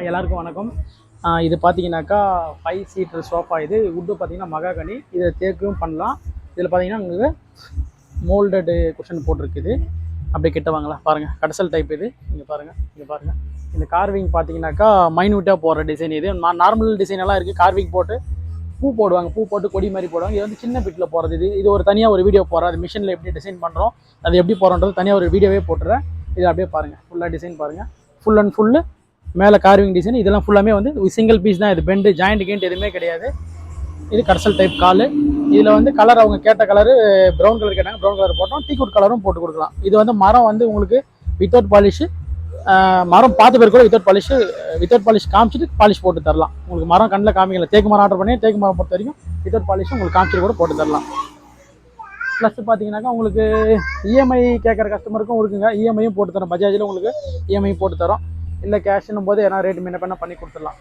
எல்லாருக்கும் வணக்கம். இது பார்த்தீங்கன்னாக்கா 5 சீட்டர் சோஃபா. இது வுட்டு பார்த்தீங்கன்னா மகாகனி. இதை தேக்கும் பண்ணலாம். இதில் பார்த்தீங்கன்னா உங்களுக்கு மோல்டடு குஷன் போட்டிருக்குது. அப்படியே கிட்ட வாங்கலாம் பாருங்கள். கடசல் டைப் இது. இங்கே பாருங்கள். இந்த கார்விங் பார்த்தீங்கன்னாக்கா மைன்யூட்டாக போடுற டிசைன். இது நார்மல் டிசைன் எல்லாம் இருக்குது. கார்விங் போட்டு பூ போடுவாங்க, பூ போட்டு கொடி மாதிரி போடுவாங்க. இது வந்து சின்ன பிட்டில் போடுறது. இது ஒரு தனியாக ஒரு வீடியோ போடுறேன். அது மிஷினில் எப்படி டிசைன் பண்ணுறோம், அது எப்படி போடுறோன்றது தனியாக ஒரு வீடியோவே போட்டுறேன். இது அப்படியே பாருங்கள். ஃபுல்லாக டிசைன் பாருங்கள். ஃபுல் அண்ட் ஃபுல்லு மேலே கார்விங் டிசைன். இதெல்லாம் ஃபுல்லாமே வந்து சிங்கிள் பீஸ் தான். இது பெண்டு ஜாயிண்ட் கேண்ட் எதுவுமே கிடையாது. இது கடசல் டைப் கால். இதில் வந்து கலர் அவங்க கேட்ட கலரு ப்ரௌன் கலர் கேட்டாங்க, ப்ரௌன் கலர் போட்டோம். டீக்குட் கலரும் போட்டு கொடுக்கலாம். இது வந்து மரம் வந்து உங்களுக்கு வித்தவுட் பாலிஷ், மரம் பார்த்து பேர் கூட வித்தவுட் பாலிஷ் காமிச்சிட்டு பாலிஷ் போட்டு தரலாம். உங்களுக்கு மரம் கண்ணில் காமிக்கல. தேக்கு மரம் ஆர்டர் பண்ணி தேக்கு மரம் பொறுத்த வரைக்கும் வித்தவுட் பாலிஷ் உங்களுக்கு காமிச்சிட்டு கூட போட்டு தரலாம். ப்ளஸ் பார்த்தீங்கன்னாக்கா உங்களுக்கு இஎம்ஐ கேட்குற கஸ்டமருக்கும் இருக்குங்க. இஎம்ஐயும் போட்டு தரோம். பஜாஜில் உங்களுக்கு இஎம்ஐ போட்டு தரோம். இல்லை கேஷ்னும் போது ஏன்னா ரேட்டு முன்ன பண்ணி கொடுத்துடலாம்.